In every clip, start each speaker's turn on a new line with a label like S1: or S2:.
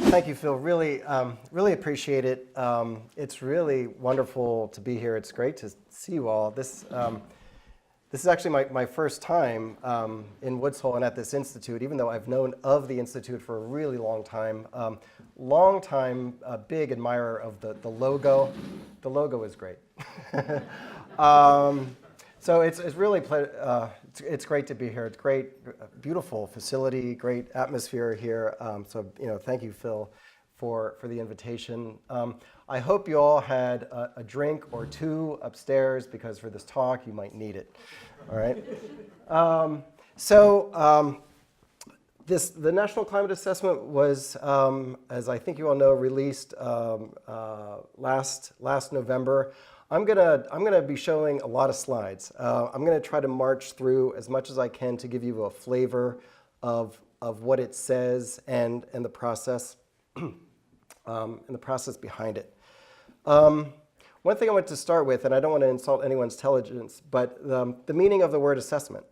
S1: Thank you, Phil. Really, really appreciate it. It's really wonderful to be here. It's great to see you all. This is actually my first time in Woods Hole and at this institute, even though I've known of the institute for a really long time. Big admirer of the logo. The logo is great. So it's really it's great to be here. It's great, beautiful facility, great atmosphere here. So thank you, Phil, for the invitation. I hope you all had a drink or two upstairs, because for this talk you might need it. All right. The National Climate Assessment was, as I think you all know, released last November. I'm gonna be showing a lot of slides. I'm gonna try to march through as much as I can to give you a flavor of what it says and the process behind it. One thing I want to start with, and I don't want to insult anyone's intelligence, but the meaning of the word assessment.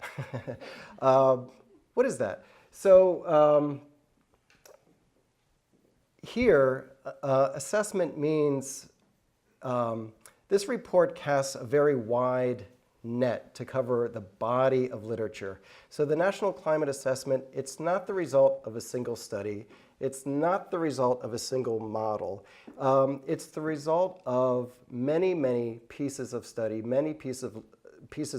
S1: What is that? So here, assessment means this report casts a very wide net to cover the body of literature. So the National Climate Assessment, it's not the result of a single study. It's not the result of a single model. It's the result of many, many pieces of study, many pieces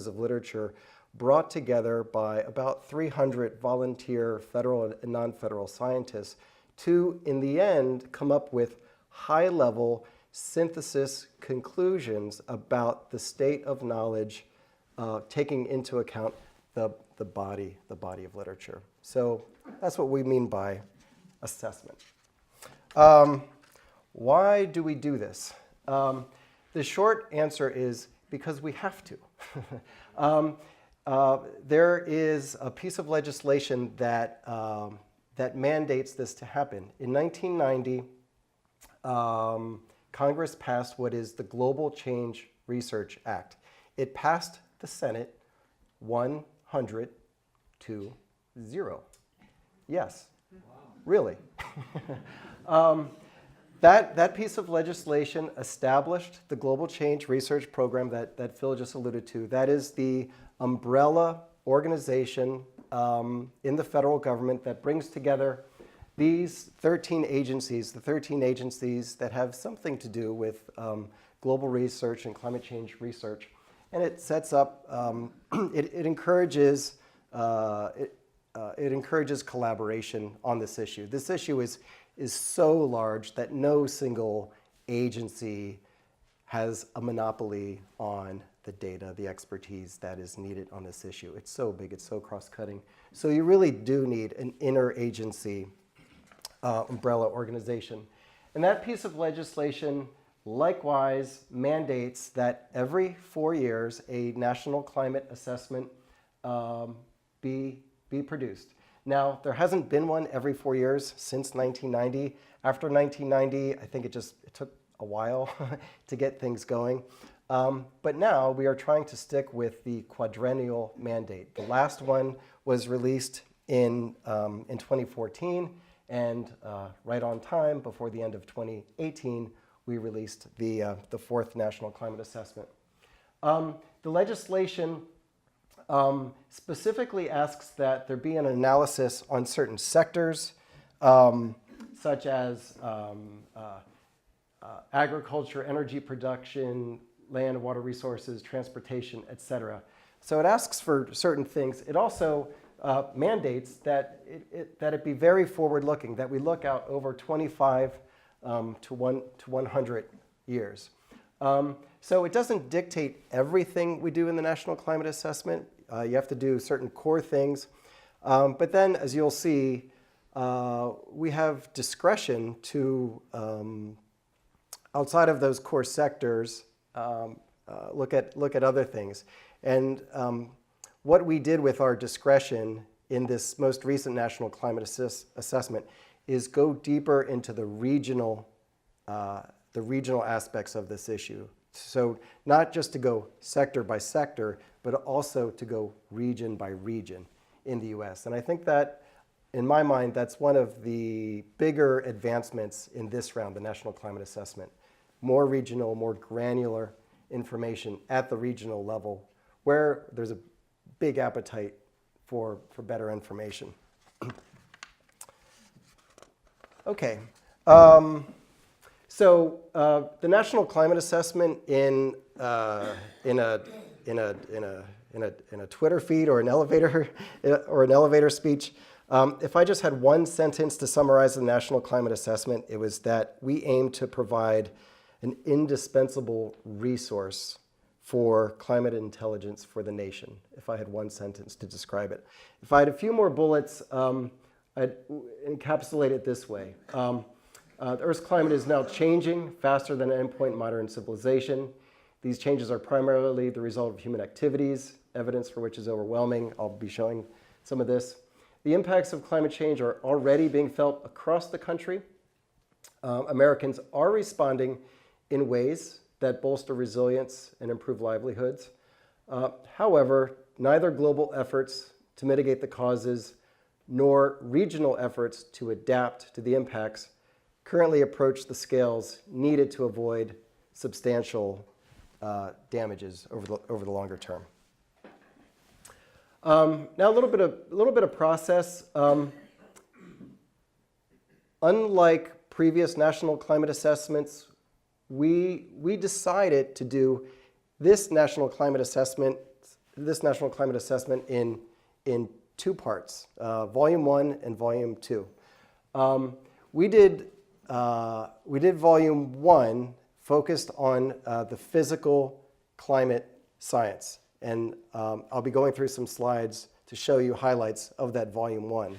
S1: of literature brought together by about 300 volunteer federal and non-federal scientists to, in the end, come up with high-level synthesis conclusions about the state of knowledge, taking into account the body of literature. So that's what we mean by assessment. Why do we do this? The short answer is because we have to. There is a piece of legislation that mandates this to happen. In 1990, Congress passed what is the Global Change Research Act. It passed the Senate 100 to 0. Yes, wow. Really. That piece of legislation established the Global Change Research Program that Phil just alluded to. That is the umbrella organization in the federal government that brings together these 13 agencies, the 13 agencies that have something to do with global research and climate change research. And it sets up, it encourages collaboration on this issue. This issue is so large that no single agency has a monopoly on the data, the expertise that is needed on this issue. It's so big, it's so cross-cutting. So you really do need an interagency umbrella organization. And that piece of legislation likewise mandates that every 4 years a national climate assessment be produced. Now, there hasn't been one every 4 years since 1990. After 1990, I think it took a while to get things going. But now we are trying to stick with the quadrennial mandate. The last one was released in 2014, and right on time, before the end of 2018, we released the fourth National Climate Assessment. The legislation specifically asks that there be an analysis on certain sectors, such as agriculture, energy production, land and water resources, transportation, et cetera. So it asks for certain things. It also mandates that it be very forward-looking, that we look out over 25 to 100 years. So it doesn't dictate everything we do in the National Climate Assessment. You have to do certain core things. But then, as you'll see, we have discretion to, outside of those core sectors, look at other things. And what we did with our discretion in this most recent National Climate Assessment is go deeper into the regional aspects of this issue. So not just to go sector by sector, but also to go region by region in the US. And I think that in my mind, that's one of the bigger advancements in this round, the National Climate Assessment. More regional, more granular information at the regional level where there's a big appetite for better information. Okay. So the National Climate Assessment in a Twitter feed or an elevator speech. If I just had one sentence to summarize the National Climate Assessment, it was that we aim to provide an indispensable resource for climate intelligence for the nation, if I had one sentence to describe it. If I had a few more bullets, I'd encapsulate it this way. The Earth's climate is now changing faster than at any point in modern civilization. These changes are primarily the result of human activities, evidence for which is overwhelming. I'll be showing some of this. The impacts of climate change are already being felt across the country. Americans are responding in ways that bolster resilience and improve livelihoods. However, neither global efforts to mitigate the causes nor regional efforts to adapt to the impacts currently approach the scales needed to avoid substantial damages over the longer term. Now a little bit of process. Unlike previous national climate assessments, we decided to do this national climate assessment in two parts, Volume 1 and Volume 2. We did Volume 1 focused on the physical climate science. And I'll be going through some slides to show you highlights of that Volume 1.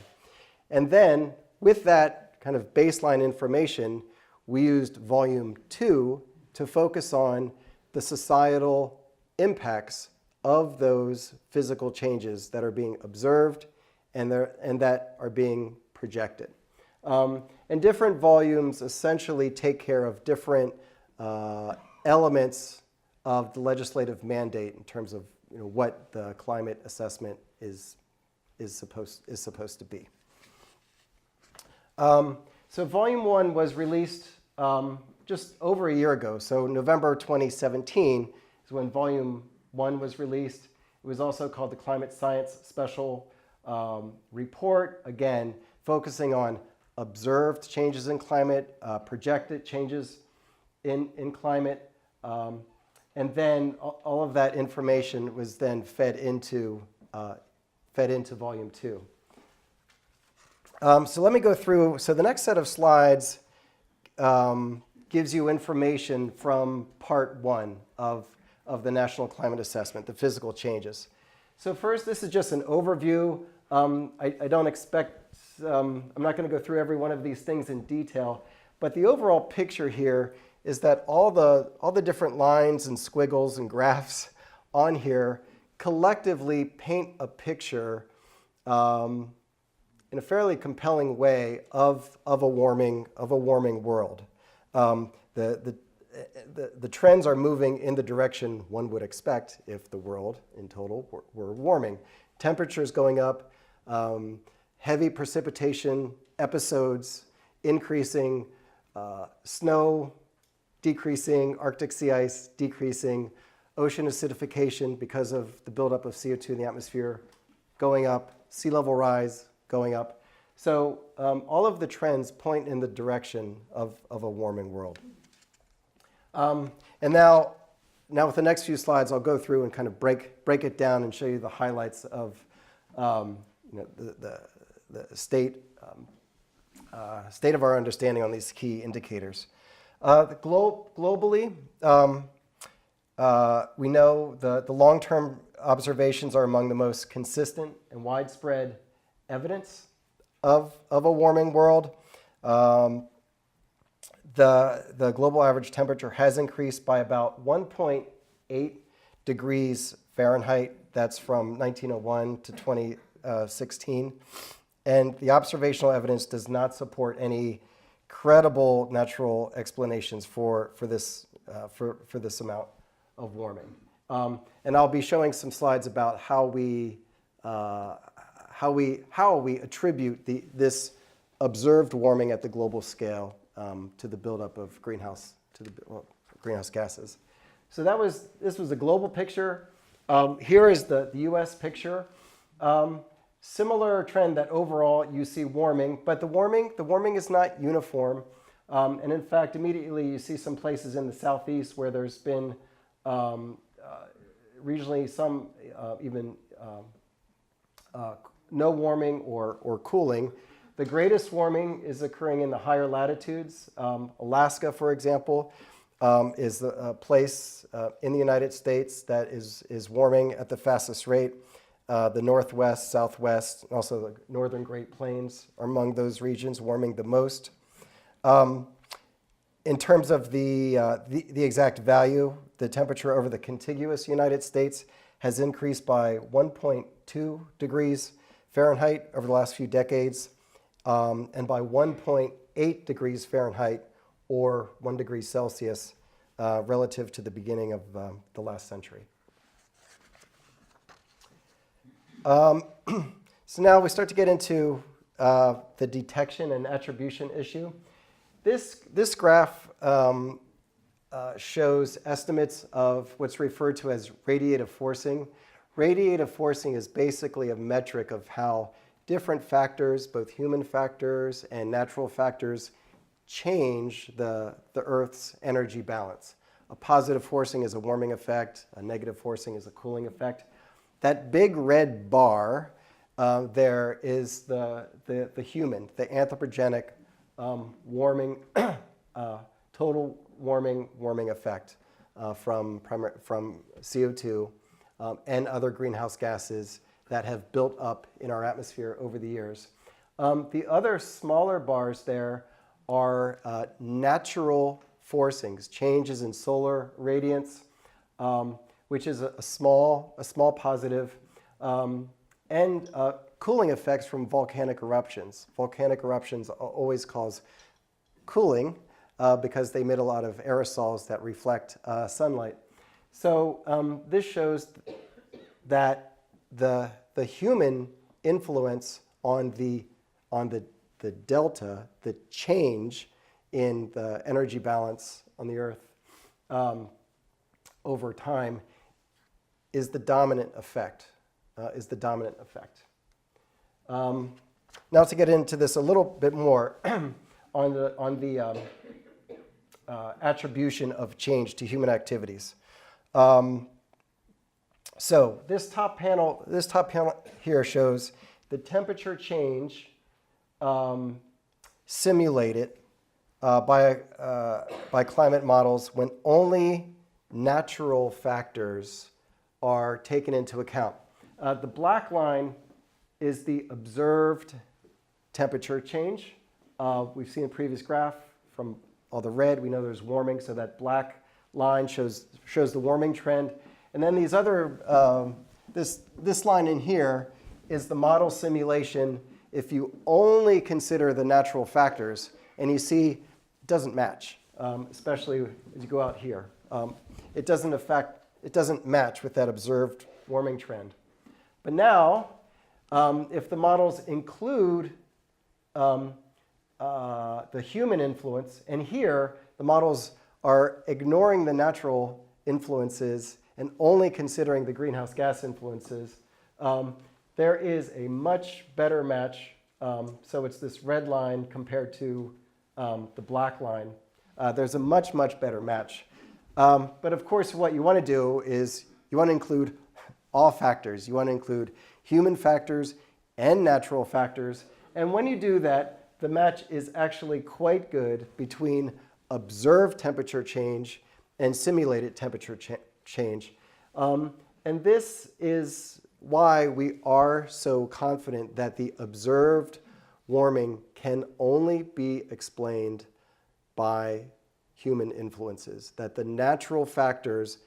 S1: And then with that kind of baseline information, we used Volume 2 to focus on the societal impacts of those physical changes that are being observed and that are being projected. And different volumes essentially take care of different elements of the legislative mandate in terms of what the climate assessment is supposed to be. So Volume 1 was released just over a year ago. So November 2017 is when Volume 1 was released. It was also called the Climate Science Special Report, again, focusing on observed changes in climate, projected changes in climate, and then all of that information was then fed into Volume 2. So let me go through. So the next set of slides gives you information from Part 1 of the National Climate Assessment, the physical changes. So first, this is just an overview. I don't expect, I'm not going to go through every one of these things in detail, but the overall picture here is that all the different lines and squiggles and graphs on here collectively paint a picture in a fairly compelling way of a warming world. The trends are moving in the direction one would expect if the world in total were warming. Temperatures going up, heavy precipitation episodes increasing, snow decreasing, Arctic sea ice decreasing, ocean acidification because of the buildup of CO2 in the atmosphere going up, sea level rise going up. So all of the trends point in the direction of a warming world. And now with the next few slides, I'll go through and kind of break it down and show you the highlights of the state of our understanding on these key indicators. Globally, we know the long-term observations are among the most consistent and widespread evidence of a warming world. The global average temperature has increased by about 1.8 degrees Fahrenheit. That's from 1901 to 2016. And the observational evidence does not support any credible natural explanations for this amount of warming. And I'll be showing some slides about how how we attribute this observed warming at the global scale to the buildup of greenhouse gases. So this was a global picture. Here is the U.S. picture. Similar trend that overall you see warming, but the warming is not uniform. And in fact, immediately you see some places in the southeast where there's been regionally some even no warming or cooling. The greatest warming is occurring in the higher latitudes. Alaska, for example, is a place in the United States that is warming at the fastest rate. The Northwest, Southwest, and also the Northern Great Plains are among those regions warming the most. In terms of the exact value, the temperature over the contiguous United States has increased by 1.2 degrees Fahrenheit over the last few decades, and by 1.8 degrees Fahrenheit or 1 degree Celsius relative to the beginning of the last century. So now we start to get into the detection and attribution issue. This graph shows estimates of what's referred to as radiative forcing. Radiative forcing is basically a metric of how different factors, both human factors and natural factors, change the Earth's energy balance. A positive forcing is a warming effect. A negative forcing is a cooling effect. That big red bar there is the human, the anthropogenic warming, total warming effect from CO2 and other greenhouse gases that have built up in our atmosphere over the years. The other smaller bars there are natural forcings, changes in solar radiance, which is a small positive, and cooling effects from volcanic eruptions. Volcanic eruptions always cause cooling because they emit a lot of aerosols that reflect sunlight. So this shows that the human influence on the delta, the change in the energy balance on the Earth over time is the dominant effect. Now to get into this a little bit more on the attribution of change to human activities. So this top panel here shows the temperature change simulated by climate models when only natural factors are taken into account. The black line is the observed temperature change. We've seen a previous graph from all the red. We know there's warming, so that black line shows the warming trend. And then these other, this line in here is the model simulation if you only consider the natural factors, and you see it doesn't match, especially as you go out here. It doesn't match with that observed warming trend. But now, if the models include the human influence, and here the models are ignoring the natural influences and only considering the greenhouse gas influences, there is a much better match. So it's this red line compared to the black line. There's a much better match. But of course, what you want to do is you want to include all factors. You want to include human factors and natural factors. And when you do that, the match is actually quite good between observed temperature change and simulated temperature change. And this is why we are so confident that the observed warming can only be explained by human influences, that the natural factors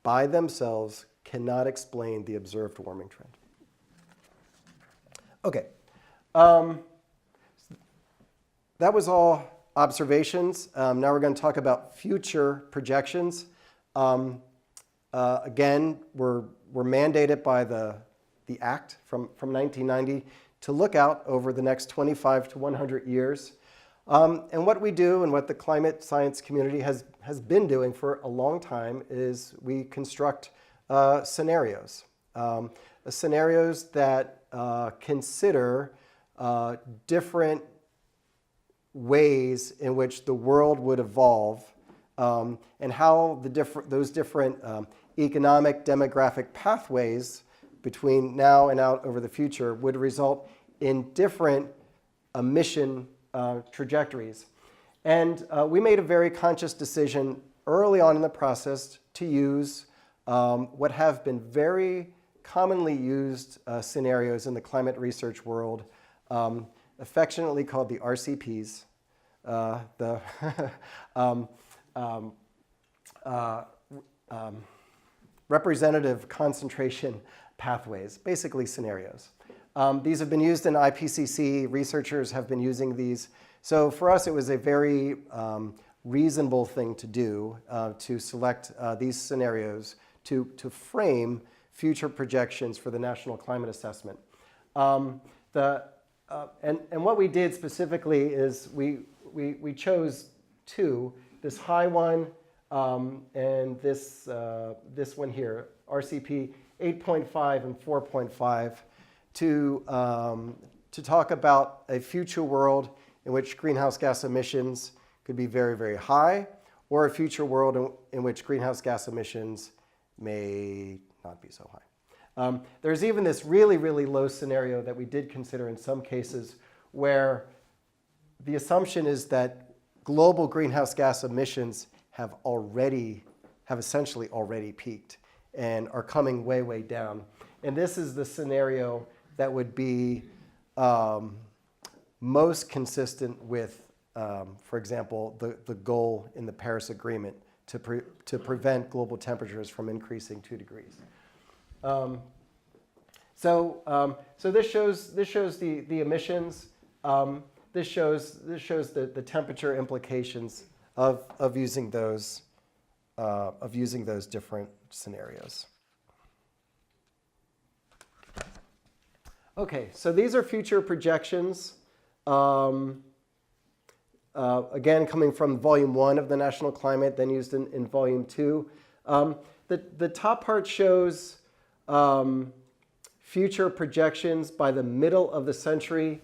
S1: by themselves cannot explain the observed warming trend. Okay. That was all observations. Now we're going to talk about future projections. Again, we're mandated by the the Act from 1990 to look out over the next 25 to 100 years. And what we do and what the climate science community has been doing for a long time is we construct scenarios. Scenarios that consider different ways in which the world would evolve and how those different economic, demographic pathways between now and out over the future would result in different emission trajectories. And we made a very conscious decision early on in the process to use what have been very commonly used scenarios in the climate research world, affectionately called the RCPs, representative concentration pathways, basically scenarios. These have been used in IPCC. Researchers have been using these. So for us, it was a very reasonable thing to do to select these scenarios to frame future projections for the National Climate Assessment. And what we did specifically is we chose two, this high one and this one here, RCP 8.5 and 4.5, to talk about a future world in which greenhouse gas emissions could be very, very high, or a future world in which greenhouse gas emissions may not be so high. There's even this really, really low scenario that we did consider in some cases where the assumption is that global greenhouse gas emissions have essentially already peaked and are coming way, way down. And this is the scenario that would be most consistent with, for example, the goal in the Paris Agreement to prevent global temperatures from increasing 2 degrees. So this shows the emissions. This shows the temperature implications of using those different scenarios. Okay, so these are future projections. Again, coming from volume 1 of the National Climate, then used in volume 2. The top part shows future projections by the middle of the century.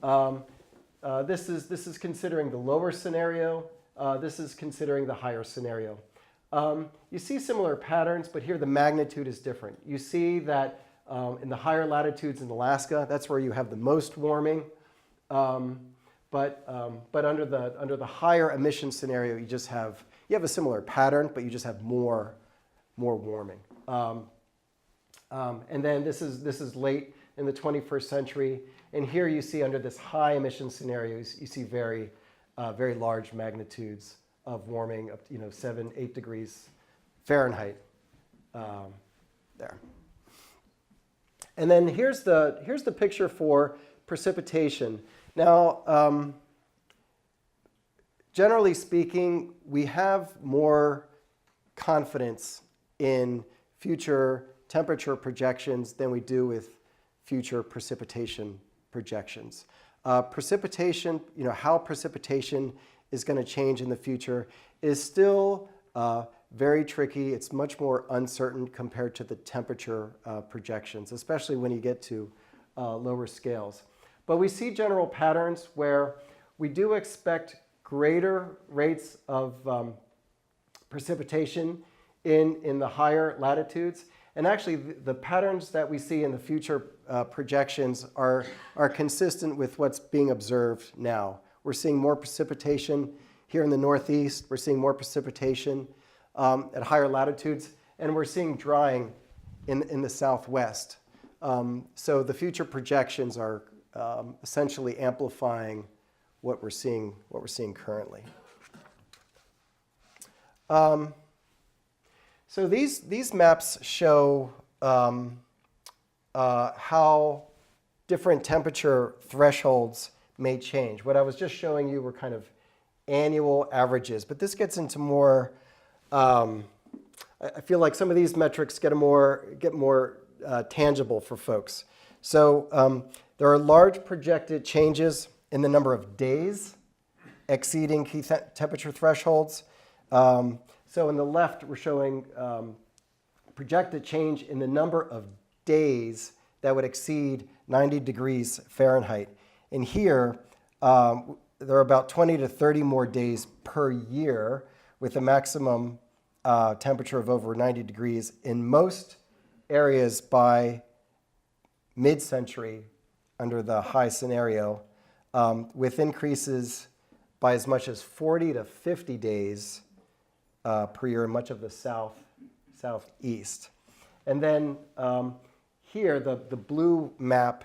S1: This is considering the lower scenario. This is considering the higher scenario. You see similar patterns, but here the magnitude is different. You see that in the higher latitudes in Alaska, that's where you have the most warming. But under the higher emission scenario, you have a similar pattern, but you just have more warming. And then this is late in the 21st century, and here you see under this high emission scenarios, you see very large magnitudes of warming, up 7-8 degrees Fahrenheit there. And then here's the picture for precipitation. Now, generally speaking, we have more confidence in future temperature projections than we do with future precipitation projections. Precipitation, how precipitation is going to change in the future is still very tricky. It's much more uncertain compared to the temperature projections, especially when you get to lower scales. But we see general patterns where we do expect greater rates of precipitation in the higher latitudes. And actually, the patterns that we see in the future projections are consistent with what's being observed now. We're seeing more precipitation here in the Northeast. We're seeing more precipitation at higher latitudes. And we're seeing drying in the Southwest. So the future projections are essentially amplifying what we're seeing currently. So these maps show how different temperature thresholds may change. What I was just showing you were kind of annual averages, but this gets into more. I feel like some of these metrics get more tangible for folks. So there are large projected changes in the number of days exceeding key temperature thresholds. So in the left, we're showing projected change in the number of days that would exceed 90 degrees Fahrenheit. And here, there are about 20 to 30 more days per year with a maximum temperature of over 90 degrees in most areas by mid-century under the high scenario, with increases by as much as 40 to 50 days per year in much of the southeast. And then here, the blue map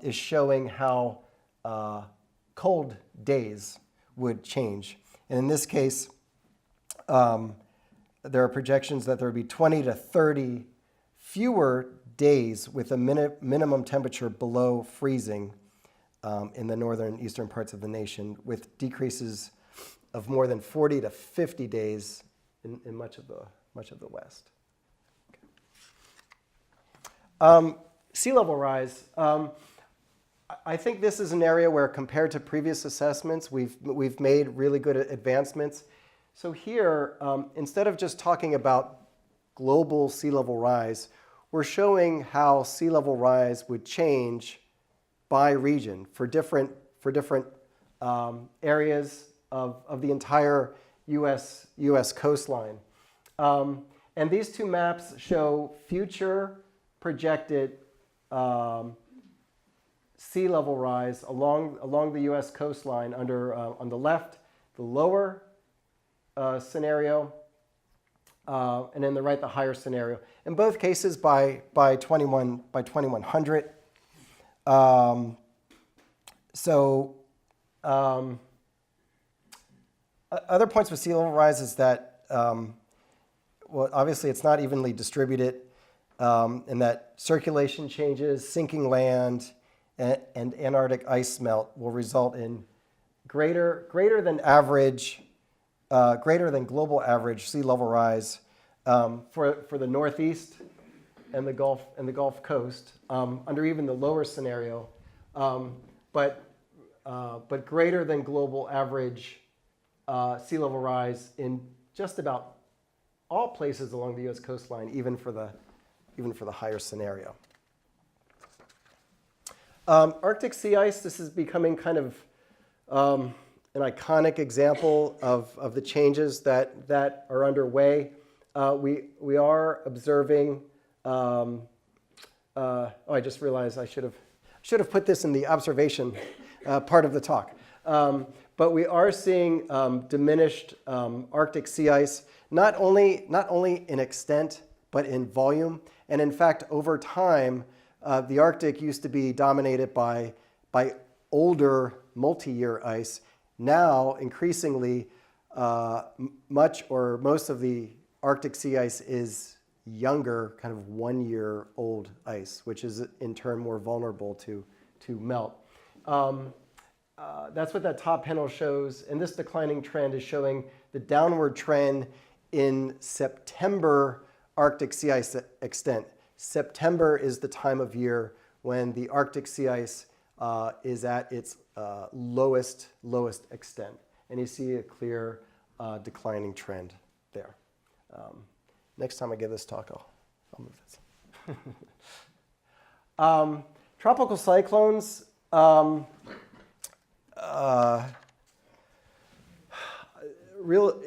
S1: is showing how cold days would change. And in this case, there are projections that there would be 20 to 30 fewer days with a minimum temperature below freezing in the northern and eastern parts of the nation, with decreases of more than 40 to 50 days in much of the West. Sea level rise. I think this is an area where, compared to previous assessments, we've made really good advancements. So here, instead of just talking about global sea level rise, we're showing how sea level rise would change by region for different areas of the entire U.S. coastline. And these two maps show future projected sea level rise along the U.S. coastline under, on the left, the lower scenario, and in the right, the higher scenario. In both cases by 2100. Other points with sea level rise is that, well, obviously it's not evenly distributed, and that circulation changes, sinking land, and Antarctic ice melt will result in greater than global average sea level rise for the Northeast and the Gulf Coast under even the lower scenario, but greater than global average sea level rise in just about all places along the U.S. coastline, even for the higher scenario. Arctic sea ice, this is becoming kind of an iconic example of the changes that are underway. We are observing, I just realized I should have put this in the observation part of the talk. But we are seeing diminished Arctic sea ice, not only in extent, but in volume. And in fact, over time, the Arctic used to be dominated by older multi-year ice. Now, increasingly, much or most of the Arctic sea ice is younger, kind of 1-year-old ice, which is in turn more vulnerable to melt. That's what that top panel shows. And this declining trend is showing the downward trend in September Arctic sea ice extent. September is the time of year when the Arctic sea ice is at its lowest extent. And you see a clear declining trend there. Next time I give this talk, I'll move this. Tropical cyclones. Real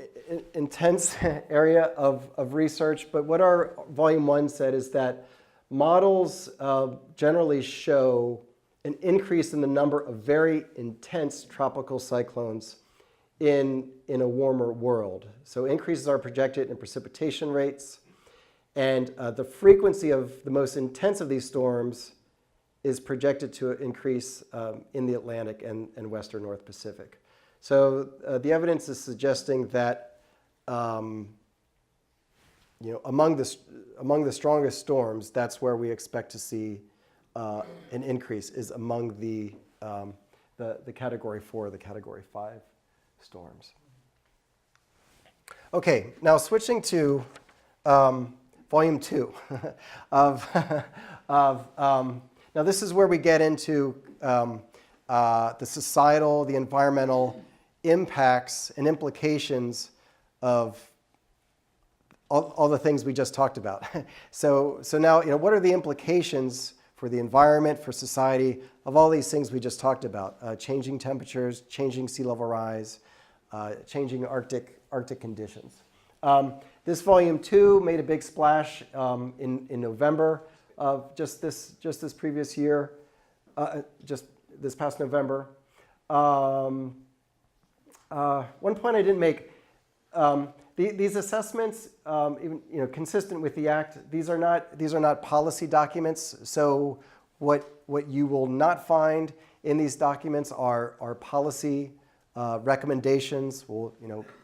S1: intense area of research, but what our volume 1 said is that models generally show an increase in the number of very intense tropical cyclones in a warmer world. So increases are projected in precipitation rates, and the frequency of the most intense of these storms is projected to increase in the Atlantic and Western North Pacific. So the evidence is suggesting that among the strongest storms, that's where we expect to see an increase, is among the Category 4, the Category 5 storms. Okay, now switching to volume 2 of, now this is where we get into the societal, the environmental impacts and implications of all the things we just talked about. So now, what are the implications for the environment, for society, of all these things we just talked about? Changing temperatures, changing sea level rise, changing Arctic conditions. This volume 2 made a big splash in November of just this previous year, just this past November. One point I didn't make. These assessments, even consistent with the Act, these are not policy documents. So what you will not find in these documents are policy recommendations. Well,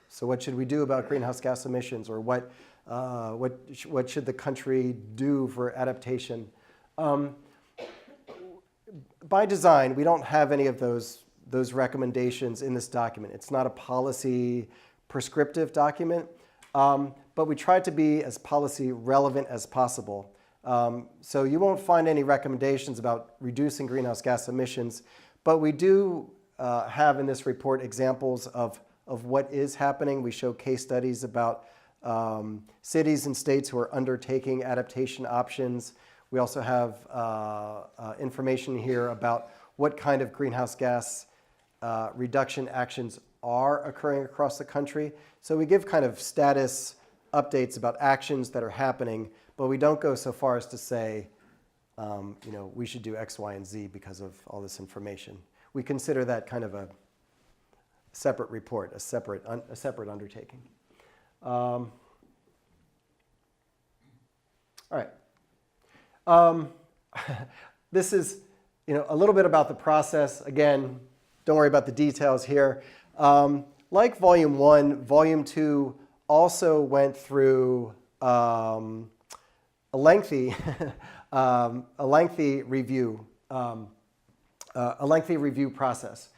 S1: so what should we do about greenhouse gas emissions, or what should the country do for adaptation? By design, we don't have any of those recommendations in this document. It's not a policy prescriptive document, but we try to be as policy relevant as possible. So you won't find any recommendations about reducing greenhouse gas emissions, but we do have in this report examples of what is happening. We show case studies about cities and states who are undertaking adaptation options. We also have information here about what kind of greenhouse gas reduction actions are occurring across the country. So we give kind of status updates about actions that are happening, but we don't go so far as to say, we should do X, Y, and Z because of all this information. We consider that kind of a separate report, a separate undertaking. All right. This is, a little bit about the process. Again, don't worry about the details here. Like Volume 1, Volume 2 also went through a lengthy review process.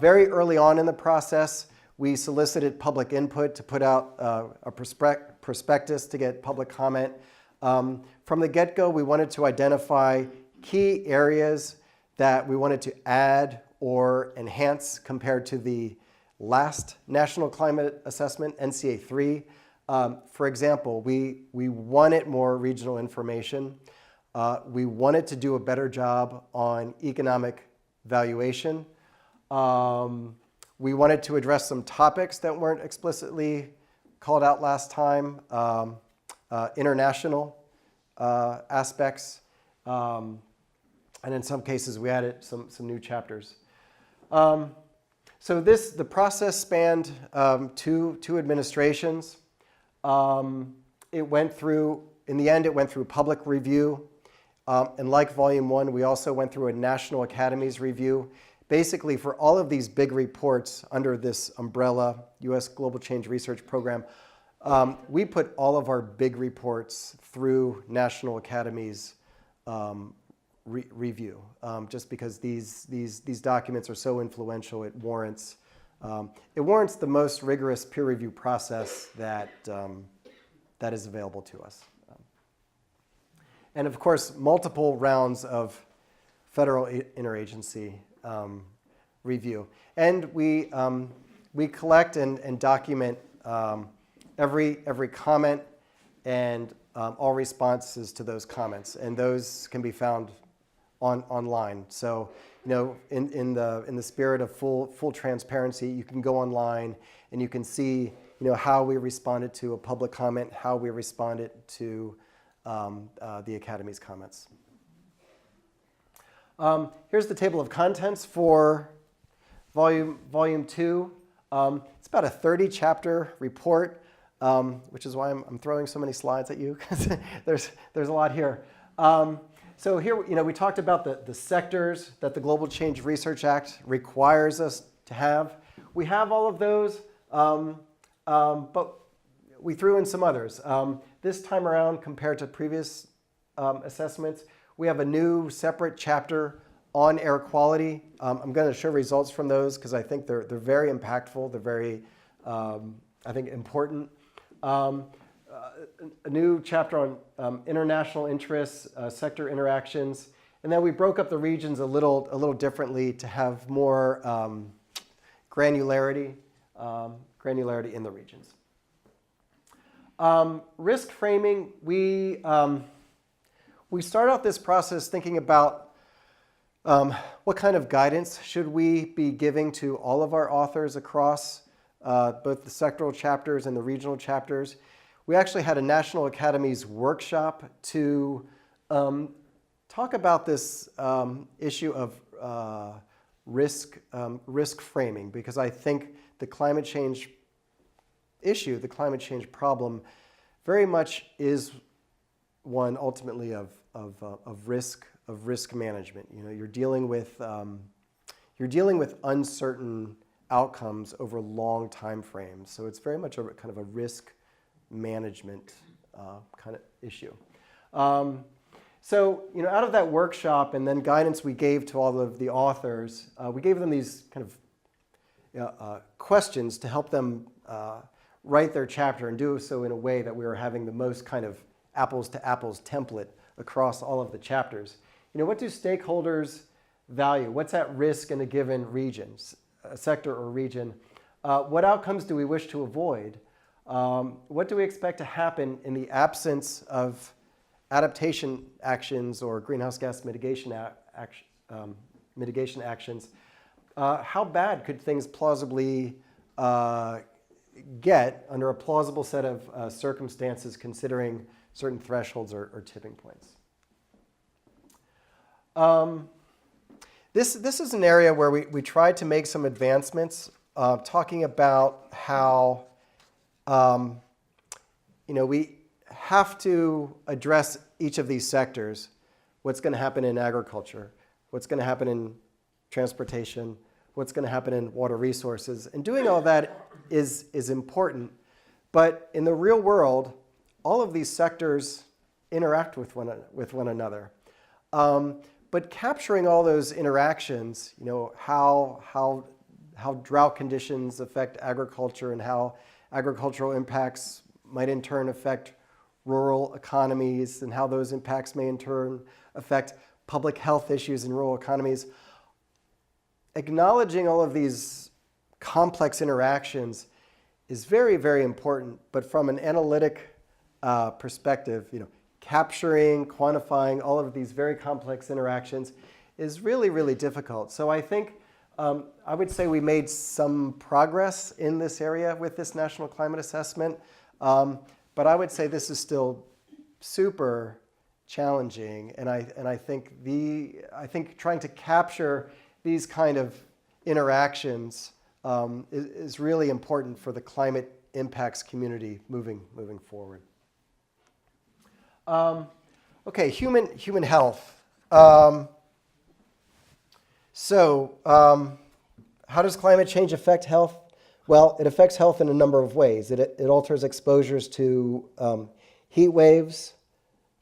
S1: Very early on in the process, we solicited public input to put out a prospectus to get public comment. From the get-go, we wanted to identify key areas that we wanted to add or enhance compared to the last National Climate Assessment, NCA 3. For example, we wanted more regional information. We wanted to do a better job on economic valuation. We wanted to address some topics that weren't explicitly called out last time, international aspects, and in some cases we added some new chapters. So the process spanned two administrations. In the end, it went through public review. And like Volume 1, we also went through a National Academies review. Basically, for all of these big reports under this umbrella, U.S. Global Change Research Program, we put all of our big reports through National Academies review, just because these documents are so influential. It warrants the most rigorous peer review process that is available to us. And of course, multiple rounds of federal interagency review. And we collect and document every comment and all responses to those comments. And those can be found online. So, in the spirit of full transparency, you can go online and you can see, how we responded to a public comment, how we responded to the Academy's comments. Here's the table of contents for Volume 2. It's about a 30-chapter report, which is why I'm throwing so many slides at you, because there's a lot here. So here, we talked about the sectors that the Global Change Research Act requires us to have. We have all of those, but we threw in some others. This time around, compared to previous assessments, we have a new separate chapter on air quality. I'm going to show results from those because I think they're very impactful. They're very, I think, important. a new chapter on international interests, sector interactions, and then we broke up the regions a little differently to have more granularity in the regions. Risk framing, we start out this process thinking about what kind of guidance should we be giving to all of our authors across both the sectoral chapters and the regional chapters. We actually had a National Academies workshop to talk about this issue of risk framing, because I think the climate change issue, the climate change problem, very much is one ultimately of risk management. You know, you're dealing with uncertain outcomes over long time frames, so it's very much a kind of a risk management kind of issue. So, you know, out of that workshop and then guidance we gave to all of the authors, we gave them these kind of questions to help them write their chapter and do so in a way that we were having the most kind of apples to apples template across all of the chapters. You know, what do stakeholders value? What's at risk in a given region, a sector or region? What outcomes do we wish to avoid? What do we expect to happen in the absence of adaptation actions or greenhouse gas mitigation actions? How bad could things plausibly get under a plausible set of circumstances, considering certain thresholds or tipping points? This is an area where we tried to make some advancements, talking about how you know, we have to address each of these sectors. What's going to happen in agriculture? What's going to happen in transportation? What's going to happen in water resources? And doing all that is important. But in the real world, all of these sectors interact with one another. But capturing all those interactions, you know, how drought conditions affect agriculture and how agricultural impacts might in turn affect rural economies and how those impacts may in turn affect public health issues in rural economies. Acknowledging all of these complex interactions is very, very important, but from an analytic perspective, you know, capturing, quantifying all of these very complex interactions is really, really difficult. So I think I would say we made some progress in this area with this national climate assessment, but I would say this is still super challenging, and I think trying to capture these kind of interactions is really important for the climate impacts community moving forward. Okay, human health. So how does climate change affect health? Well, it affects health in a number of ways. It alters exposures to heat waves,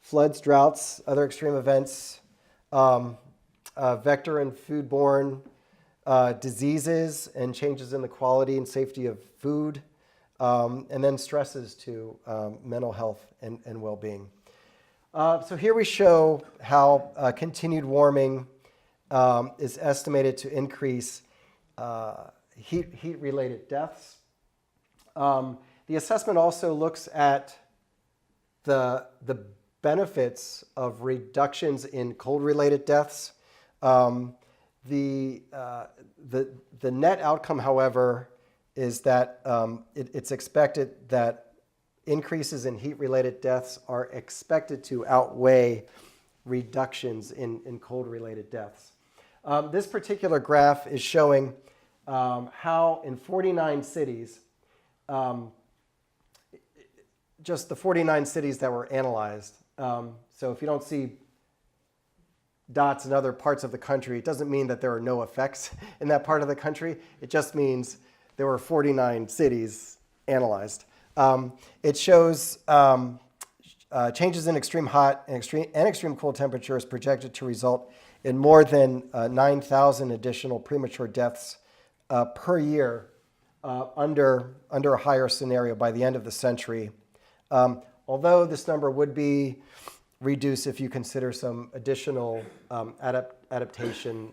S1: floods, droughts, other extreme events, vector and foodborne diseases and changes in the quality and safety of food, and then stresses to mental health and well-being. So here we show how continued warming is estimated to increase heat-related deaths. The assessment also looks at the benefits of reductions in cold-related deaths. The net outcome, however, is that it's expected that increases in heat-related deaths are expected to outweigh reductions in cold-related deaths. This particular graph is showing how in 49 cities, just the 49 cities that were analyzed. So if you don't see dots in other parts of the country, it doesn't mean that there are no effects in that part of the country. It just means there were 49 cities analyzed. It shows changes in extreme hot and extreme cold temperatures projected to result in more than 9,000 additional premature deaths per year under a higher scenario by the end of the century. although this number would be reduced if you consider some additional adaptation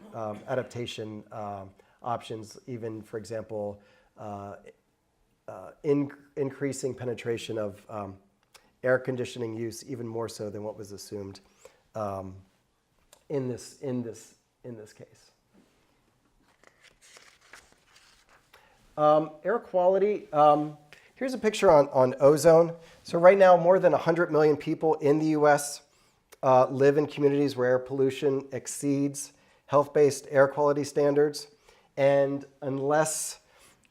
S1: options, even, for example, increasing penetration of air conditioning use, even more so than what was assumed in this case. Air quality. Here's a picture on ozone. So right now, more than 100 million people in the U.S. Live in communities where air pollution exceeds health-based air quality standards. And unless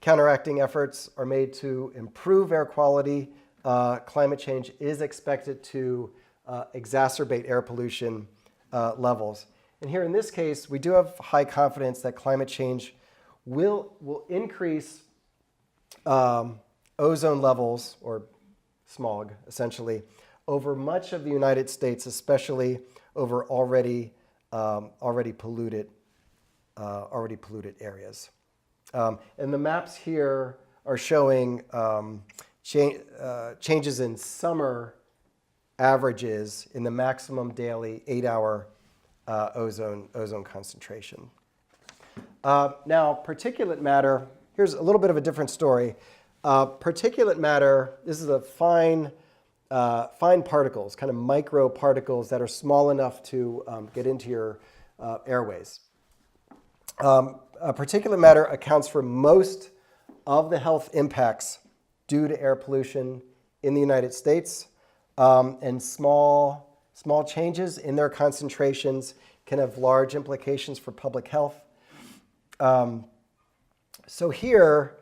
S1: counteracting efforts are made to improve air quality, climate change is expected to exacerbate air pollution levels. And here in this case, we do have high confidence that climate change will increase ozone levels, or smog, essentially, over much of the United States, especially over already polluted areas. And the maps here are showing changes in summer averages in the maximum daily 8-hour ozone concentration. Now, particulate matter, here's a little bit of a different story. Particulate matter, this is a fine particles, kind of micro particles that are small enough to get into your airways. Particulate matter accounts for most of the health impacts due to air pollution in the United States, and small changes in their concentrations can have large implications for public health. So here,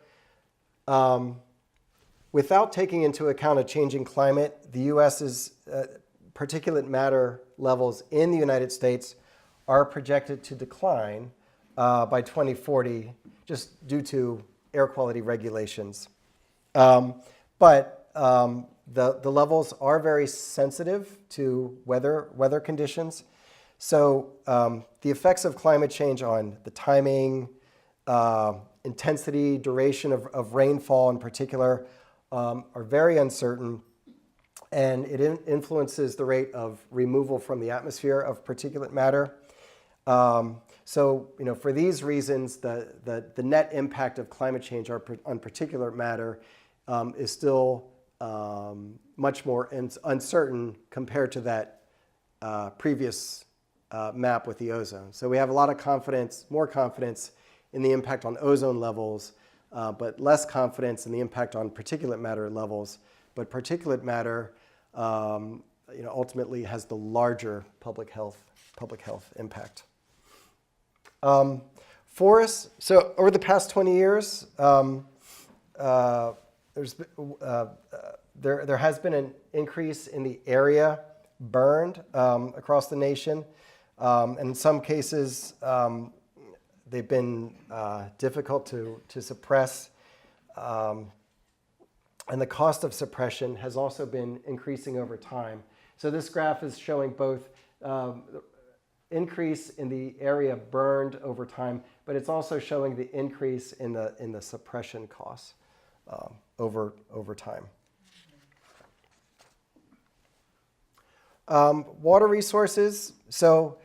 S1: without taking into account a changing climate, the U.S.'s particulate matter levels in the United States are projected to decline by 2040, just due to air quality regulations. But the levels are very sensitive to weather conditions. So the effects of climate change on the timing, intensity, duration of rainfall in particular are very uncertain, and it influences the rate of removal from the atmosphere of particulate matter. So, for these reasons, the net impact of climate change on particulate matter is still much more uncertain compared to that previous map with the ozone. So we have a lot of confidence, more confidence in the impact on ozone levels, but less confidence in the impact on particulate matter levels. But particulate matter, ultimately has the larger public health impact. Forests. So over the past 20 years, there has been an increase in the area burned across the nation. And in some cases, they've been difficult to suppress. And the cost of suppression has also been increasing over time. So this graph is showing both increase in the area burned over time, but it's also showing the increase in the suppression costs over time. Water resources. So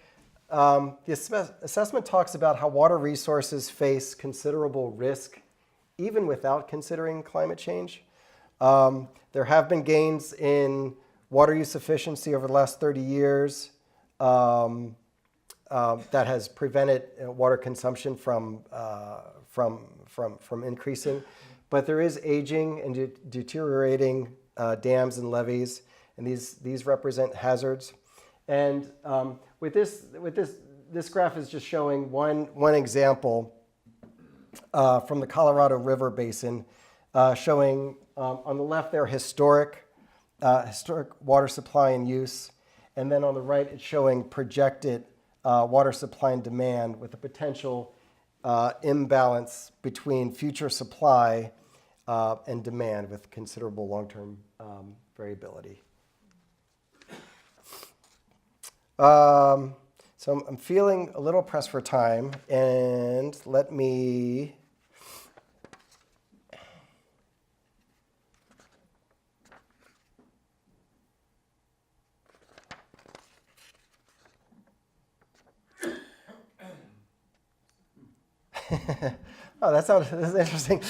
S1: the assessment talks about how water resources face considerable risk even without considering climate change. There have been gains in water use efficiency over the last 30 years that has prevented water consumption from increasing. But there is aging and deteriorating dams and levees, and these represent hazards. And with this graph is just showing one example from the Colorado River Basin, showing on the left there historic water supply and use, and then on the right it's showing projected water supply and demand with a potential imbalance between future supply and demand with considerable long-term variability. So I'm feeling a little pressed for time, and let me Oh, that's interesting.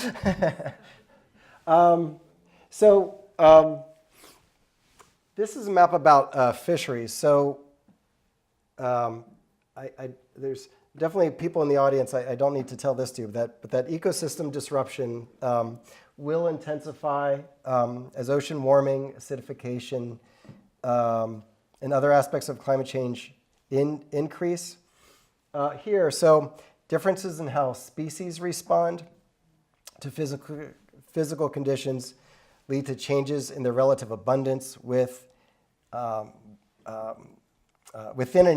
S1: This is a map about fisheries. So there's definitely people in the audience, I don't need to tell this to you, but that ecosystem disruption will intensify as ocean warming, acidification, and other aspects of climate change increase. Here, so differences in how species respond to physical conditions lead to changes in their relative abundance within an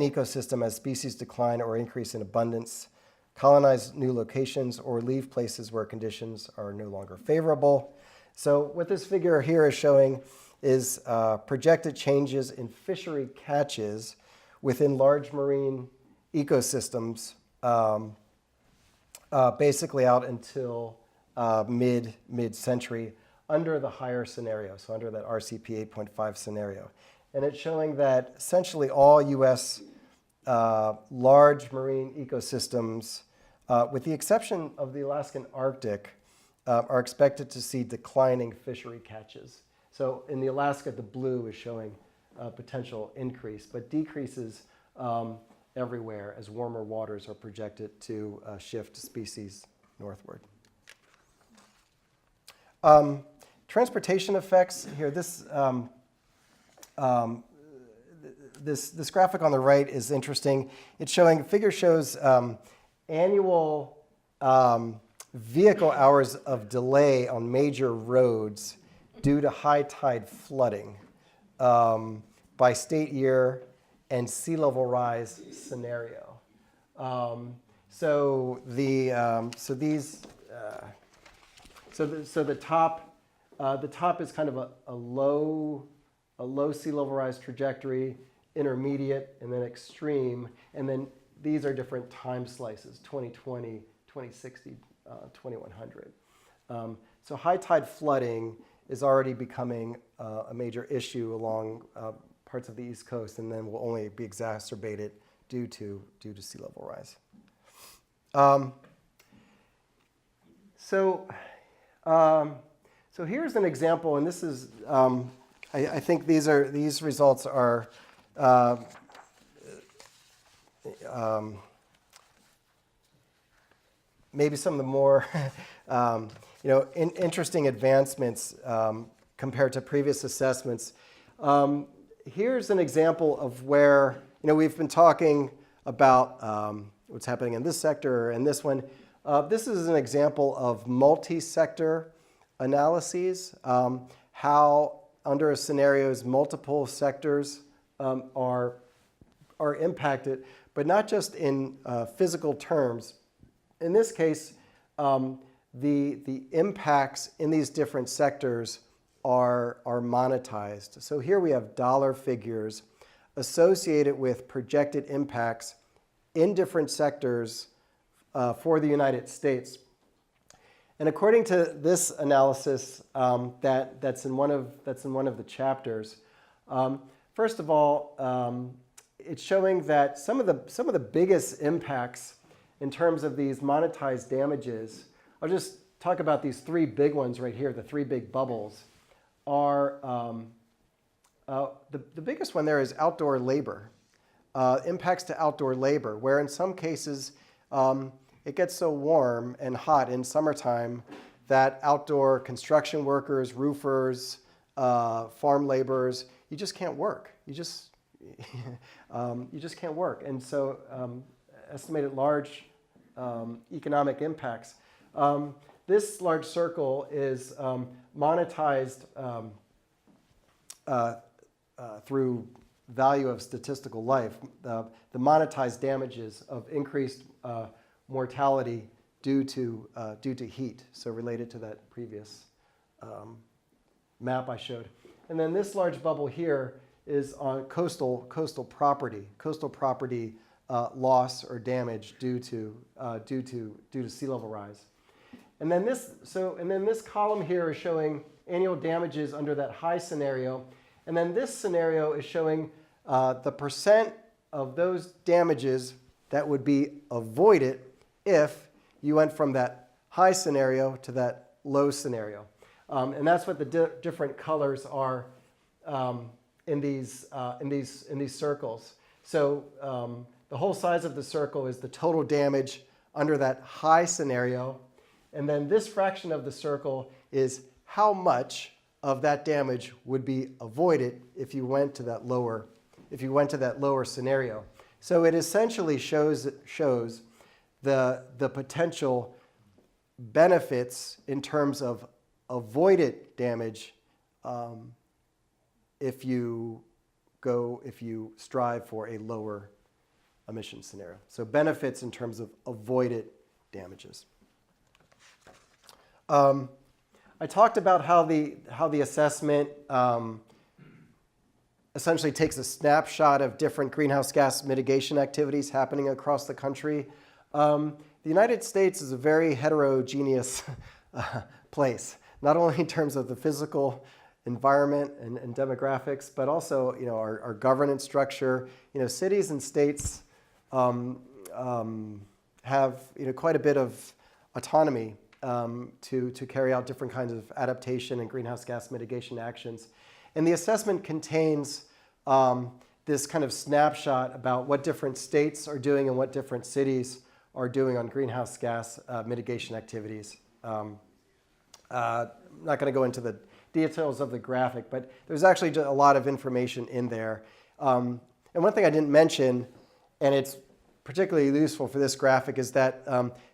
S1: ecosystem as species decline or increase in abundance, colonize new locations, or leave places where conditions are no longer favorable. So what this figure here is showing is projected changes in fishery catches within large marine ecosystems, basically out until mid-century under the higher scenario, so under that RCP 8.5 scenario. And it's showing that essentially all US large marine ecosystems, with the exception of the Alaskan Arctic, are expected to see declining fishery catches. So in the Alaska, the blue is showing a potential increase, but decreases everywhere as warmer waters are projected to shift species northward. Transportation effects here. This graphic on the right is interesting. It's showing, figure shows annual vehicle hours of delay on major roads due to high tide flooding by state year and sea level rise scenario. So the top is kind of a low sea level rise trajectory, intermediate, and then extreme. And then these are different time slices, 2020, 2060, 2100. So high tide flooding is already becoming a major issue along parts of the East Coast, and then will only be exacerbated due to sea level rise. So here's an example, and this is, I think these results are maybe some of the more interesting advancements compared to previous assessments. Here's an example of where we've been talking about what's happening in this sector and this one. This is an example of multi-sector analyses, how under scenarios multiple sectors are impacted, but not just in physical terms. In this case, the impacts in these different sectors are monetized. So here we have dollar figures associated with projected impacts in different sectors for the United States. And according to this analysis that's in one of the chapters, first of all, it's showing that some of the biggest impacts in terms of these monetized damages, I'll just talk about these three big ones right here, the three big bubbles, are the biggest one there is outdoor labor, impacts to outdoor labor, where in some cases it gets so warm and hot in summertime that outdoor construction workers, roofers, farm laborers, you just can't work. You just can't work. And so estimated large economic impacts. This large circle is monetized through value of statistical life, the monetized damages of increased mortality due to heat, so related to that previous map I showed. And then this large bubble here is on coastal property loss or damage due to sea level rise. And then this column here is showing annual damages under that high scenario. And then this scenario is showing the percent of those damages that would be avoided if you went from that high scenario to that low scenario. And that's what the different colors are in these circles. So the whole size of the circle is the total damage under that high scenario. And then this fraction of the circle is how much of that damage would be avoided if you went to that lower scenario. So it essentially shows the potential benefits in terms of avoided damage if you strive for a lower emission scenario. So benefits in terms of avoided damages. I talked about how the assessment essentially takes a snapshot of different greenhouse gas mitigation activities happening across the country. The United States is a very heterogeneous place, not only in terms of the physical environment and demographics, but also our governance structure. Cities and states have quite a bit of autonomy to carry out different kinds of adaptation and greenhouse gas mitigation actions. And the assessment contains this kind of snapshot about what different states are doing and what different cities are doing on greenhouse gas mitigation activities. I'm not going to go into the details of the graphic, but there's actually a lot of information in there. And one thing I didn't mention, and it's particularly useful for this graphic, is that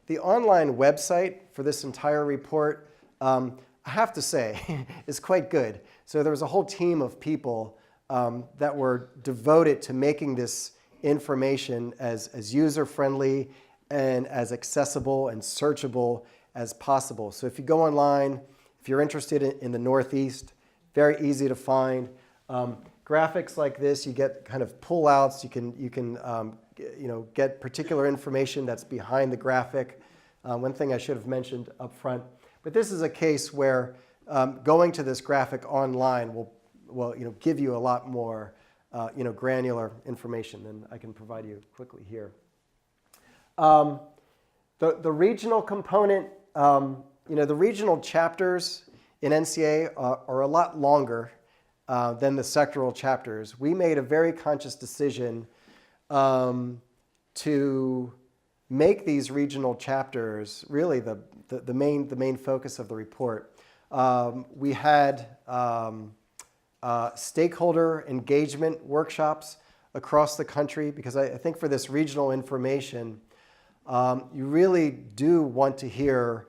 S1: the online website for this entire report, I have to say, is quite good. So there was a whole team of people that were devoted to making this information as user-friendly and as accessible and searchable as possible. So if you go online, if you're interested in the Northeast, very easy to find. Graphics like this, you get kind of pullouts. You can get particular information that's behind the graphic. One thing I should have mentioned up front, but this is a case where going to this graphic online will give you a lot more granular information than I can provide you quickly here. The regional component, the regional chapters in NCA are a lot longer than the sectoral chapters. We made a very conscious decision to make these regional chapters really the main focus of the report. We had stakeholder engagement workshops across the country because I think for this regional information, you really do want to hear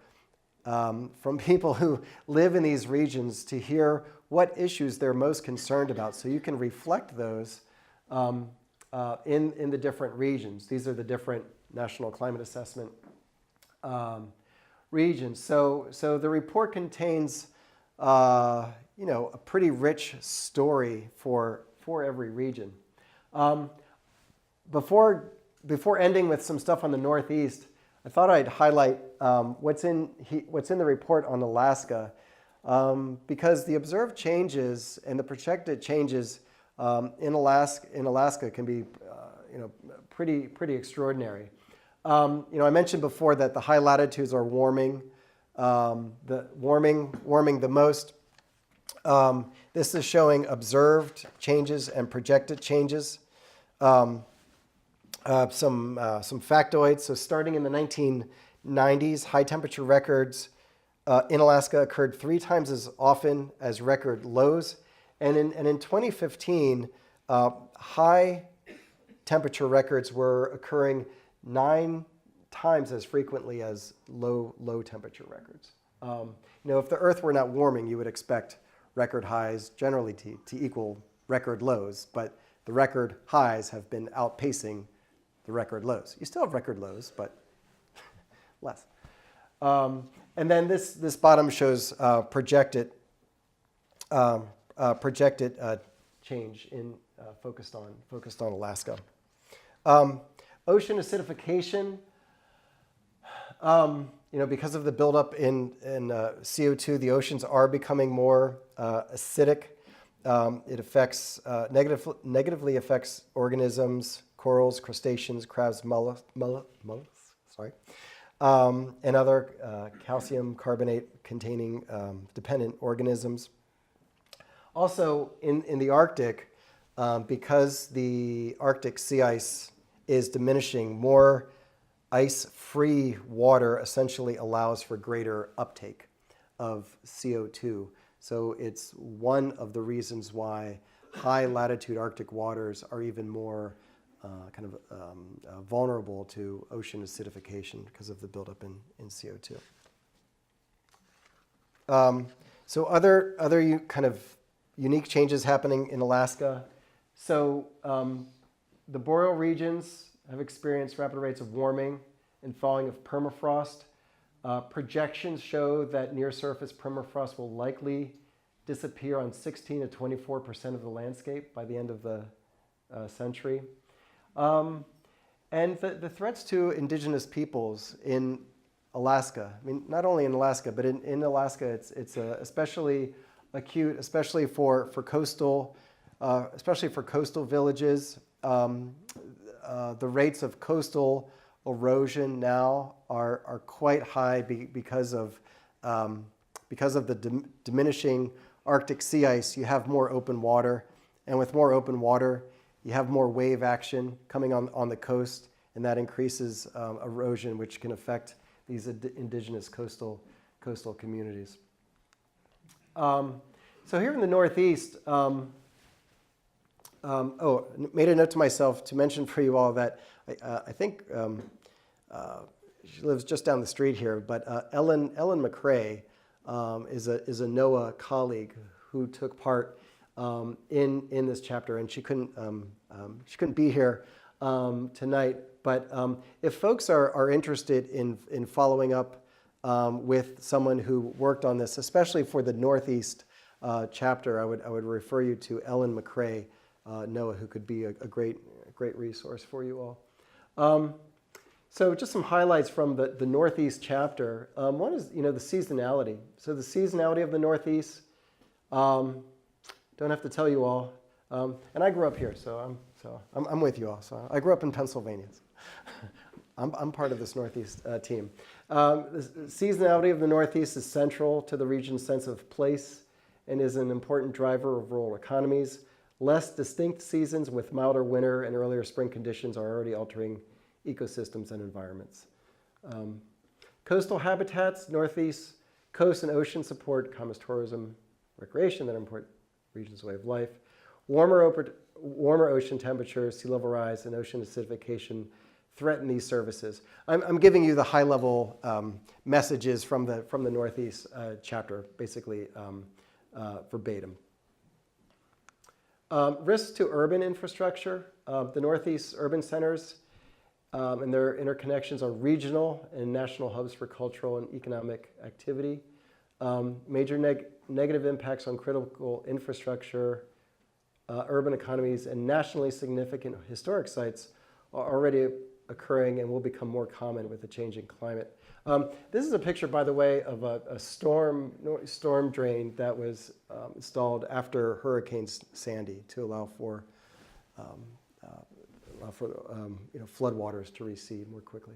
S1: from people who live in these regions to hear what issues they're most concerned about, so you can reflect those in the different regions. These are the different National Climate Assessment regions. So the report contains a pretty rich story for every region. Before ending with some stuff on the Northeast, I thought I'd highlight what's in the report on Alaska, because the observed changes and the projected changes in Alaska can be pretty extraordinary. I mentioned before that the high latitudes are warming the most. This is showing observed changes and projected changes. Some factoids. So starting in the 1990s, high temperature records in Alaska occurred 3 times as often as record lows. And in 2015, high temperature records were occurring 9 times as frequently as low temperature records. If the Earth were not warming, you would expect record highs generally to equal record lows, but the record highs have been outpacing the record lows. You still have record lows, but less. And then this bottom shows projected change in focused on Alaska. Ocean acidification. Because of the buildup in CO2, the oceans are becoming more acidic. It affects negatively affects organisms, corals, crustaceans, crabs, mollusks. and other calcium carbonate containing dependent organisms. Also, in the Arctic, because the Arctic sea ice is diminishing, more ice-free water essentially allows for greater uptake of CO2. So it's one of the reasons why high-latitude Arctic waters are even more vulnerable to ocean acidification because of the buildup in CO2. So other kind of unique changes happening in Alaska. So the boreal regions have experienced rapid rates of warming and thawing of permafrost. Projections show that near-surface permafrost will likely disappear on 16 to 24% of the landscape by the end of the century. And the threats to indigenous peoples in Alaska, I mean, not only in Alaska, but in Alaska, it's especially acute, especially for coastal villages. The rates of coastal erosion now are quite high because of the diminishing Arctic sea ice. You have more open water, and with more open water, you have more wave action coming on the coast, and that increases erosion, which can affect these indigenous coastal communities. So here in the Northeast, made a note to myself to mention for you all that I think she lives just down the street here, but Ellen McRae is a NOAA colleague who took part in this chapter, and she couldn't be here tonight. But if folks are interested in following up with someone who worked on this, especially for the Northeast chapter, I would refer you to Ellen McRae, NOAA, who could be a great resource for you all. So just some highlights from the Northeast chapter. One is, the seasonality. So the seasonality of the Northeast, don't have to tell you all. And I grew up here, so I'm with you all. So I grew up in Pennsylvania. So I'm part of this Northeast team. The seasonality of the Northeast is central to the region's sense of place and is an important driver of rural economies. Less distinct seasons with milder winter and earlier spring conditions are already altering ecosystems and environments. Coastal habitats, Northeast coast and ocean support commerce, tourism, recreation that important regions' way of life. Warmer ocean temperatures, sea level rise, and ocean acidification threaten these services. I'm giving you the high-level messages from the Northeast chapter, basically verbatim. Risks to urban infrastructure. The Northeast urban centers and their interconnections are regional and national hubs for cultural and economic activity. Major negative impacts on critical infrastructure, urban economies, and nationally significant historic sites are already occurring and will become more common with the changing climate. This is a picture, by the way, of a storm drain that was installed after Hurricane Sandy to allow for floodwaters to recede more quickly.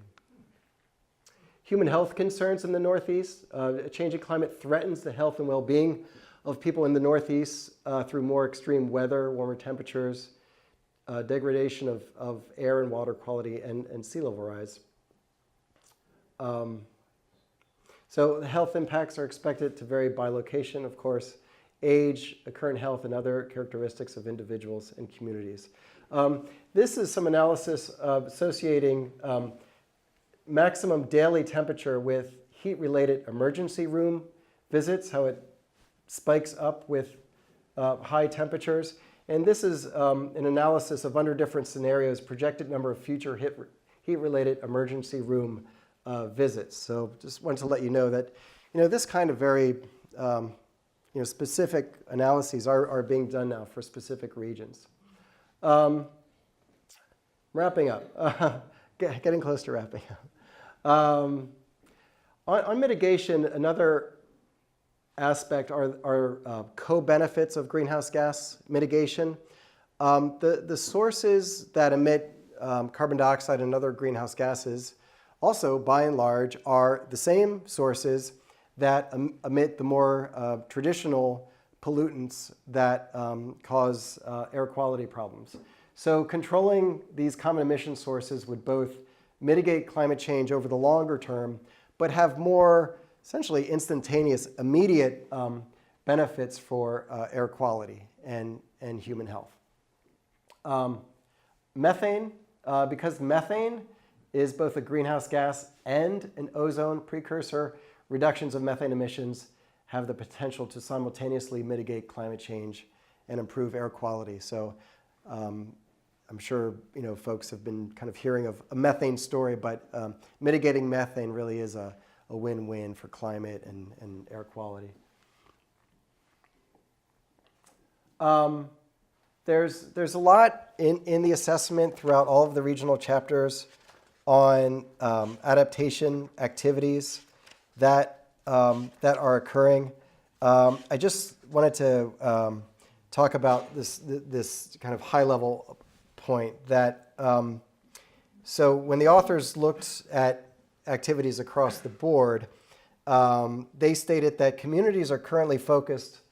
S1: Human health concerns in the Northeast. A changing climate threatens the health and well-being of people in the Northeast through more extreme weather, warmer temperatures, degradation of air and water quality, and sea level rise. So the health impacts are expected to vary by location, of course, age, current health, and other characteristics of individuals and communities. This is some analysis associating maximum daily temperature with heat-related emergency room visits, how it spikes up with high temperatures. And this is an analysis of, under different scenarios, projected number of future heat-related emergency room visits. So just wanted to let you know that, this kind of very specific analyses are being done now for specific regions. Wrapping up, getting close to wrapping up. On mitigation, another aspect are co-benefits of greenhouse gas mitigation. The sources that emit carbon dioxide and other greenhouse gases also, by and large, are the same sources that emit the more traditional pollutants that cause air quality problems. So controlling these common emission sources would both mitigate climate change over the longer term, but have more essentially instantaneous, immediate benefits for air quality and human health. Methane, because methane is both a greenhouse gas and an ozone precursor, reductions of methane emissions have the potential to simultaneously mitigate climate change and improve air quality. So I'm sure folks have been kind of hearing of a methane story, but mitigating methane really is a win-win for climate and air quality. There's a lot in the assessment throughout all of the regional chapters on adaptation activities that are occurring. I just wanted to talk about this kind of high-level point that so when the authors looked at activities across the board, they stated that communities are currently focused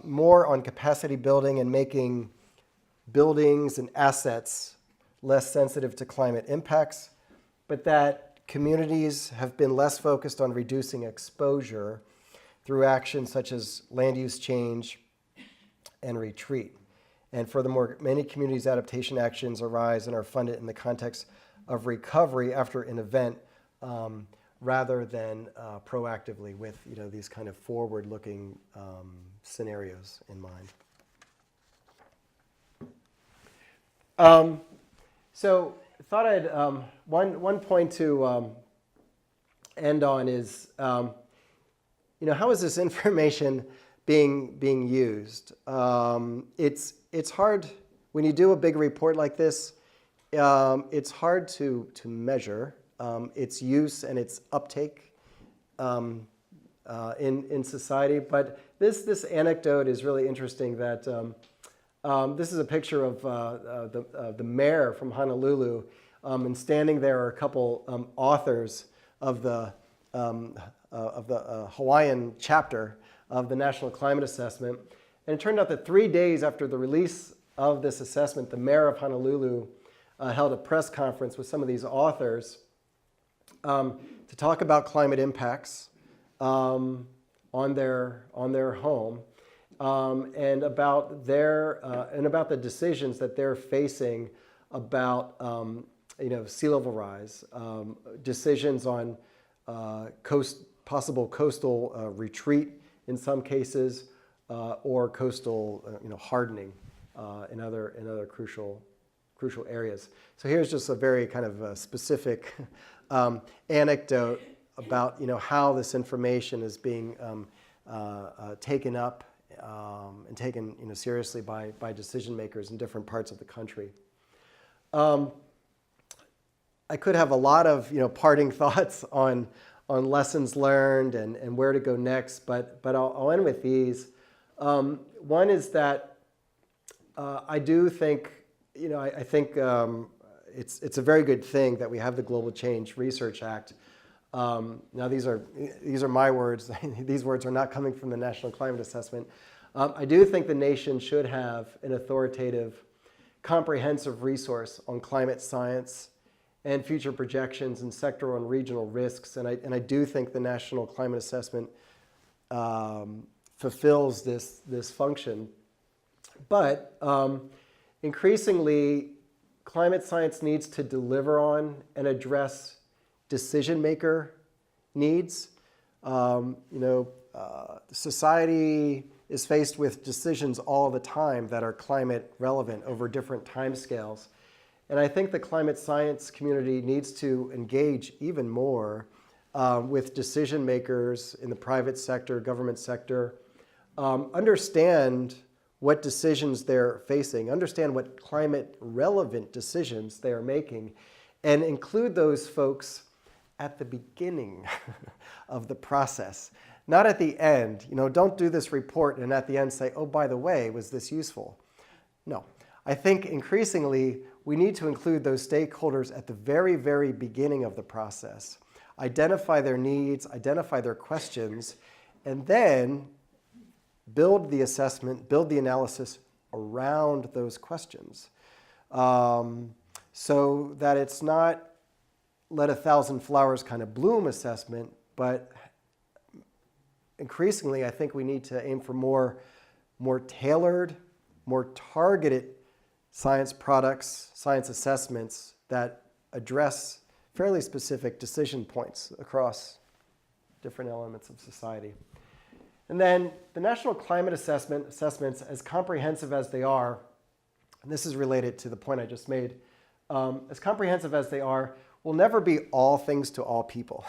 S1: more on capacity building and making buildings and assets less sensitive to climate impacts, but that communities have been less focused on reducing exposure through actions such as land use change and retreat. And furthermore, many communities' adaptation actions arise and are funded in the context of recovery after an event rather than proactively with these kind of forward-looking scenarios in mind. So I thought I'd one point to end on is how is this information being used? It's hard when you do a big report like this. It's hard to measure its use and its uptake in society. But this anecdote is really interesting. That this is a picture of the mayor from Honolulu, and standing there are a couple authors of the Hawaiian chapter of the National Climate Assessment. And it turned out that 3 days after the release of this assessment, the mayor of Honolulu held a press conference with some of these authors to talk about climate impacts on their home and about the decisions that they're facing about sea level rise, decisions on possible coastal retreat in some cases, or coastal hardening in other crucial areas. So here's just a very kind of specific anecdote about how this information is being taken up and taken seriously by decision makers in different parts of the country. I could have a lot of parting thoughts on lessons learned and where to go next, but I'll end with these. One is that I do think I think it's a very good thing that we have the Global Change Research Act. Now these are my words. These words are not coming from the National Climate Assessment. I do think the nation should have an authoritative, comprehensive resource on climate science and future projections and sectoral and regional risks. And I do think the National Climate Assessment fulfills this function. But increasingly, climate science needs to deliver on and address decision maker needs. Society is faced with decisions all the time that are climate relevant over different timescales. And I think the climate science community needs to engage even more with decision makers in the private sector, government sector, understand what decisions they're facing, understand what climate relevant decisions they are making, and include those folks at the beginning of the process, not at the end. Don't do this report and at the end say, oh, by the way, was this useful? No. I think increasingly we need to include those stakeholders at the very, very beginning of the process. Identify their needs, identify their questions, and then build the assessment, build the analysis around those questions. So that it's not let a thousand flowers kind of bloom assessment, but increasingly I think we need to aim for more tailored, more targeted science products, science assessments that address fairly specific decision points across different elements of society. And then the national climate assessments, as comprehensive as they are, and this is related to the point I just made, as comprehensive as they are, will never be all things to all people.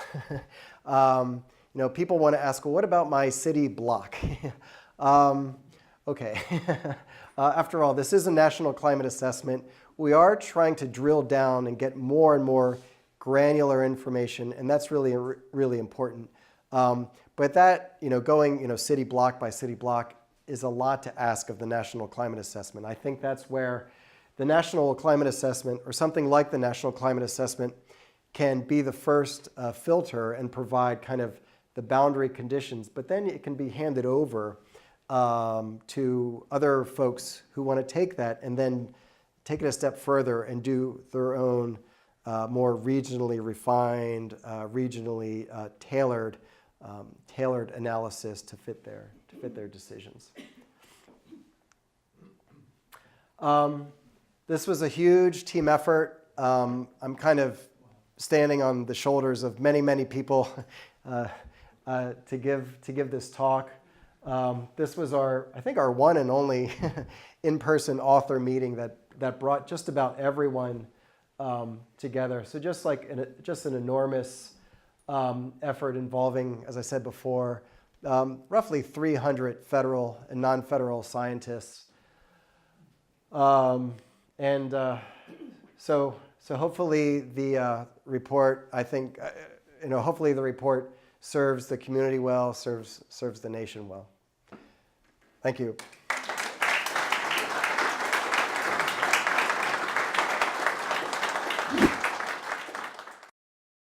S1: People want to ask, well, what about my city block? Okay. After all, this is a national climate assessment. We are trying to drill down and get more and more granular information, and that's really, really important. But that, going, city block by city block is a lot to ask of the National Climate Assessment. I think that's where the National Climate Assessment, or something like the National Climate Assessment, can be the first filter and provide kind of the boundary conditions, but then it can be handed over to other folks who want to take that and then take it a step further and do their own more regionally refined, regionally tailored analysis to fit their decisions. This was a huge team effort. I'm kind of standing on the shoulders of many, many people to give this talk. This was I think our one and only in-person author meeting that brought just about everyone together. So just an enormous effort involving, as I said before, roughly 300 federal and non-federal scientists. So hopefully the report, I think, hopefully the report serves the community well, serves the nation well. Thank you.